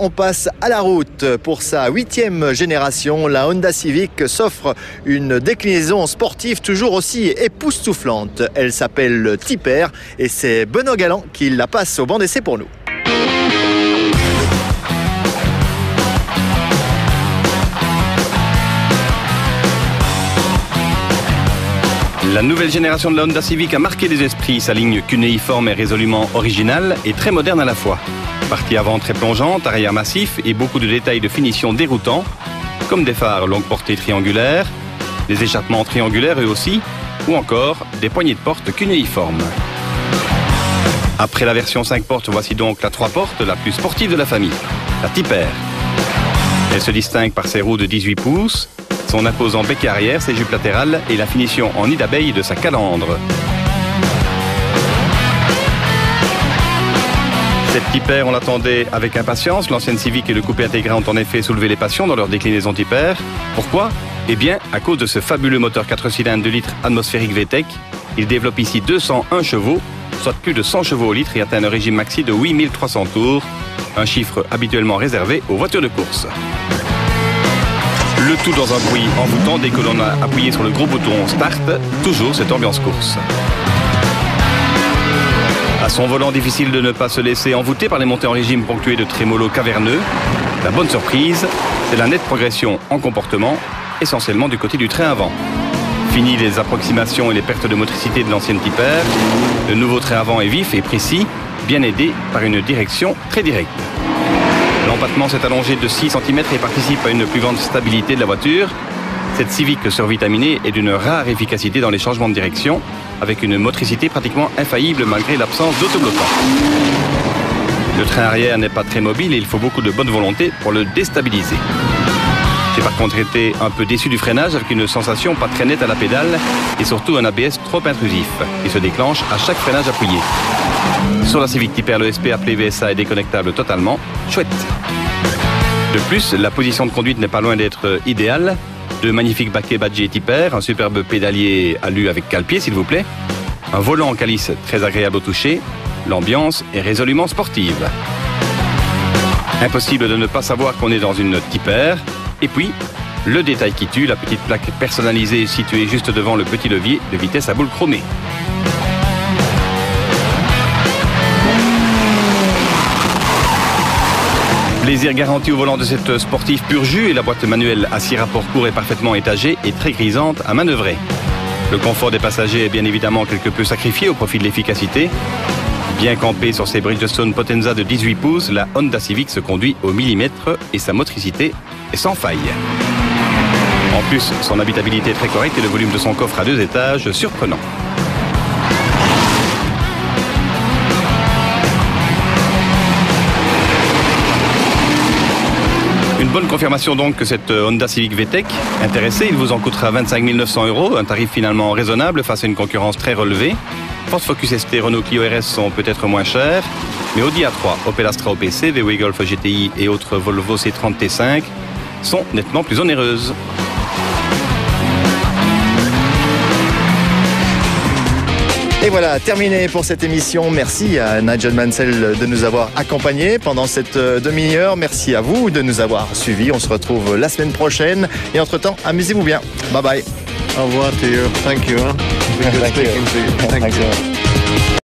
on passe à la route. Pour sa 8e génération, la Honda Civic s'offre une déclinaison sportive toujours aussi époustouflante. Elle s'appelle Tipper et c'est Benoît Galland qui la passe au banc d'essai pour nous. La nouvelle génération de la Honda Civic a marqué les esprits. Sa ligne cunéiforme est résolument originale et très moderne à la fois. Partie avant très plongeante, arrière massif et beaucoup de détails de finition déroutants, comme des phares longue portée triangulaires, des échappements triangulaires eux aussi, ou encore des poignées de porte cunéiformes. Après la version 5 portes, voici donc la 3 portes, la plus sportive de la famille, la Tipper. Elle se distingue par ses roues de 18 pouces, son imposant bec arrière, ses jupes latérales et la finition en nid d'abeille de sa calandre. Cette Tipper, on l'attendait avec impatience. L'ancienne Civic et le coupé intégré ont en effet soulevé les passions dans leur déclinaison Tipper. Pourquoi ? Eh bien, à cause de ce fabuleux moteur 4 cylindres 2 litres atmosphérique VTEC. Il développe ici 201 chevaux, soit plus de 100 chevaux au litre et atteint un régime maxi de 8300 tours, un chiffre habituellement réservé aux voitures de course. Le tout dans un bruit envoûtant dès que l'on a appuyé sur le gros bouton Start, toujours cette ambiance course. À son volant, difficile de ne pas se laisser envoûter par les montées en régime ponctuées de trémolos caverneux. La bonne surprise, c'est la nette progression en comportement, essentiellement du côté du train avant. Fini les approximations et les pertes de motricité de l'ancienne Tipper, le nouveau train avant est vif et précis, bien aidé par une direction très directe. L'empattement s'est allongé de 6 cm et participe à une plus grande stabilité de la voiture. Cette Civic survitaminée est d'une rare efficacité dans les changements de direction, avec une motricité pratiquement infaillible malgré l'absence d'autobloquant. Le train arrière n'est pas très mobile et il faut beaucoup de bonne volonté pour le déstabiliser. J'ai par contre été un peu déçu du freinage avec une sensation pas très nette à la pédale et surtout un ABS trop intrusif qui se déclenche à chaque freinage appuyé. Sur la Civic Tipper, le SP appelé VSA est déconnectable totalement. Chouette. De plus, la position de conduite n'est pas loin d'être idéale. De magnifiques baquets badgés Tipper, un superbe pédalier alu avec cale-pied s'il vous plaît, un volant en calice très agréable au toucher, l'ambiance est résolument sportive. Impossible de ne pas savoir qu'on est dans une Tipper. Et puis, le détail qui tue, la petite plaque personnalisée située juste devant le petit levier de vitesse à boule chromée. Plaisir garanti au volant de cette sportive pur jus et la boîte manuelle à 6 rapports courts et parfaitement étagée et très grisante à manœuvrer. Le confort des passagers est bien évidemment quelque peu sacrifié au profit de l'efficacité. Bien campée sur ses Bridgestone Potenza de 18 pouces, la Honda Civic se conduit au millimètre et sa motricité est sans faille. En plus, son habitabilité est très correcte et le volume de son coffre à 2 étages surprenant. Une bonne confirmation donc que cette Honda Civic VTEC, intéressé, il vous en coûtera 25 900 €, un tarif finalement raisonnable face à une concurrence très relevée. Ford Focus ST, Renault Clio RS sont peut-être moins chers, mais Audi A3, Opel Astra OPC, VW Golf GTI et autres Volvo C30 T5 sont nettement plus onéreuses. Et voilà, terminé pour cette émission. Merci à Nigel Mansell de nous avoir accompagnés pendant cette demi-heure. Merci à vous de nous avoir suivis. On se retrouve la semaine prochaine. Et entre-temps, amusez-vous bien. Bye bye. Au revoir to you. Thank you. Huh? Good speaking to you. Thank you.